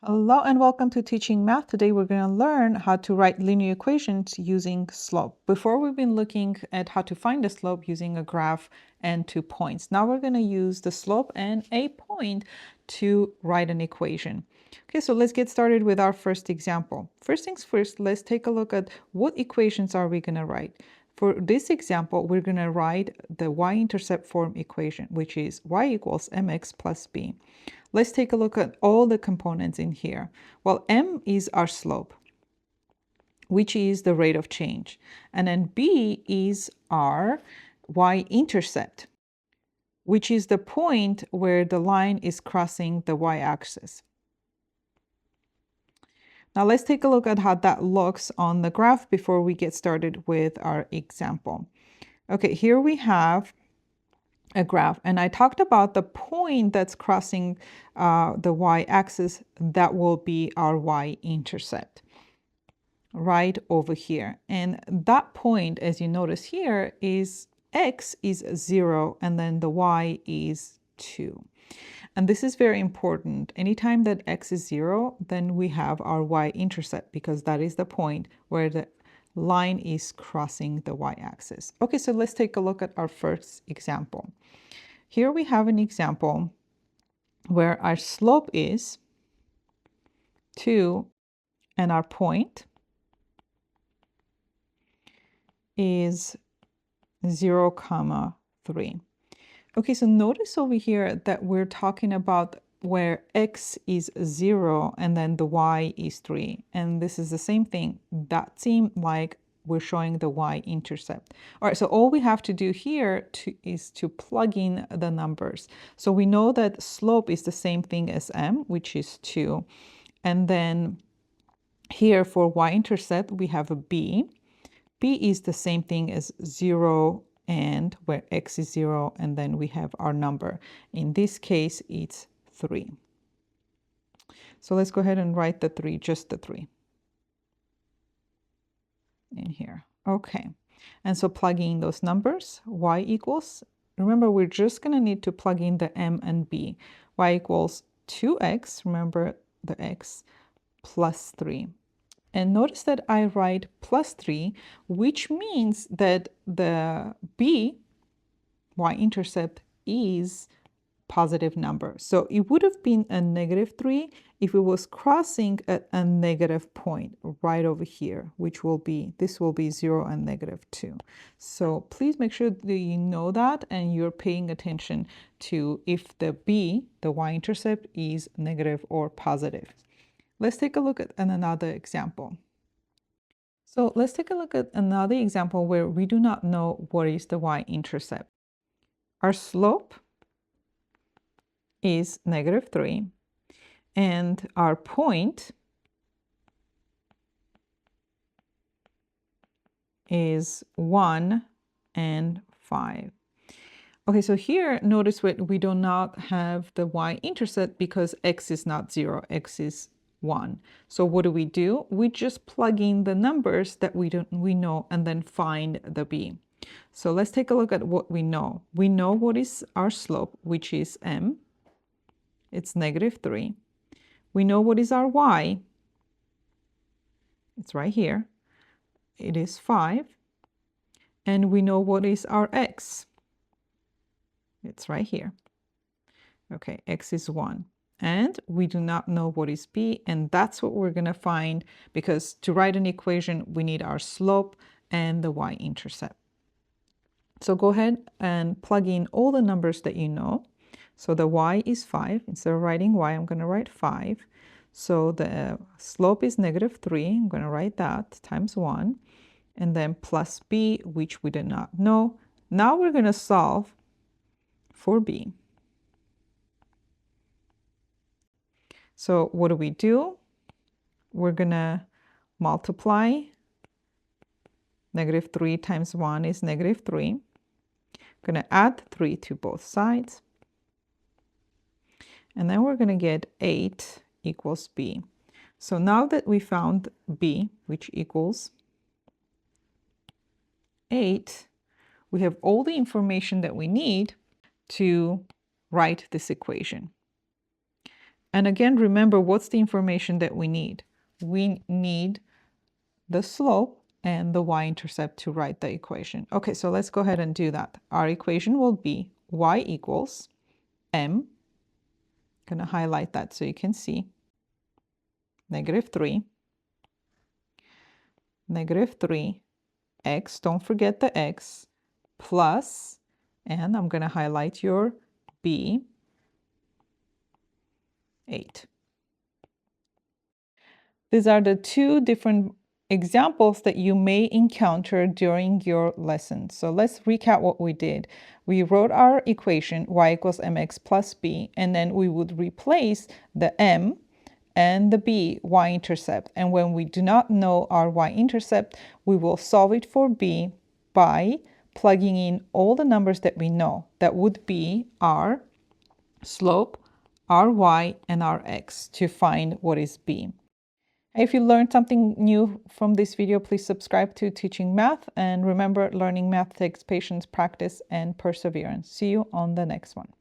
Hello and welcome to Teaching Math. Today we're going to learn how to write linear equations using slope. Before we've been looking at how to find the slope using a graph and 2 points. Now we're going to use the slope and a point to write an equation. Okay, so let's get started with our first example. First things first, let's take a look at what equations are we going to write. For this example, we're going to write the y-intercept form equation, which is y equals mx plus b. Let's take a look at all the components in here. Well, m is our slope, which is the rate of change. And then b is our y-intercept, which is the point where the line is crossing the y-axis. Now let's take a look at how that looks on the graph before we get started with our example. Okay, here we have a graph, and I talked about the point that's crossing the y-axis. That will be our y-intercept right over here. And that point, as you notice here, is x is 0 and then the y is 2. And this is very important. Anytime that x is 0, then we have our y-intercept, because that is the point where the line is crossing the y-axis. Okay, so let's take a look at our first example. Here we have an example where our slope is 2 and our point is 0, 3. Okay, so notice over here that we're talking about where x is 0 and then the y is 3. And this is the same thing. That seemed like we're showing the y-intercept. All right, so all we have to do here is to plug in the numbers. So we know that slope is the same thing as m, which is 2. And then here for y-intercept, we have a b. b is the same thing as 0 and where x is 0, and then we have our number. In this case, it's 3. So let's go ahead and write the 3, just the 3 in here. Okay, and so plugging in those numbers, y equals, remember we're just going to need to plug in the m and b. Y equals 2x, remember the x, plus 3. And notice that I write plus 3, which means that the b, y-intercept, is positive number. So it would have been a -3 if it was crossing at a negative point right over here, which will be, this will be 0 and -2. So please make sure that you know that and you're paying attention to if the b, the y-intercept, is negative or positive. Let's take a look at another example. So let's take a look at another example where we do not know what is the y-intercept. Our slope is -3, and our point is 1 and 5. Okay, so here, notice we do not have the y-intercept because x is not 0, x is 1. So what do? We just plug in the numbers that we know and then find the b. So let's take a look at what we know. We know what is our slope, which is m. It's -3. We know what is our y. It's right here. It is 5. And we know what is our x. It's right here. Okay, x is 1. And we do not know what is b, and that's what we're going to find, because to write an equation, we need our slope and the y-intercept. So go ahead and plug in all the numbers that you know. So the y is 5. Instead of writing y, I'm going to write 5. So the slope is -3. I'm going to write that times 1. And then plus b, which we did not know. Now we're going to solve for b. So what do? We're going to multiply. -3 times 1 is -3. I'm going to add 3 to both sides. And then we're going to get 8 equals b. So now that we found b, which equals 8, we have all the information that we need to write this equation. And again, remember, what's the information that we need? We need the slope and the y-intercept to write the equation. Okay, so let's go ahead and do that. Our equation will be y equals m. I'm going to highlight that so you can see. -3, -3, x, don't forget the x, plus, and I'm going to highlight your b, 8. These are the two different examples that you may encounter during your lesson. So let's recap what we did. We wrote our equation y equals mx plus b, and then we would replace the m and the b y-intercept. And when we do not know our y-intercept, we will solve it for b by plugging in all the numbers that we know. That would be our slope, our y, and our x to find what is b. If you learned something new from this video, please subscribe to Teaching Math. And remember, learning math takes patience, practice, and perseverance. See you on the next one.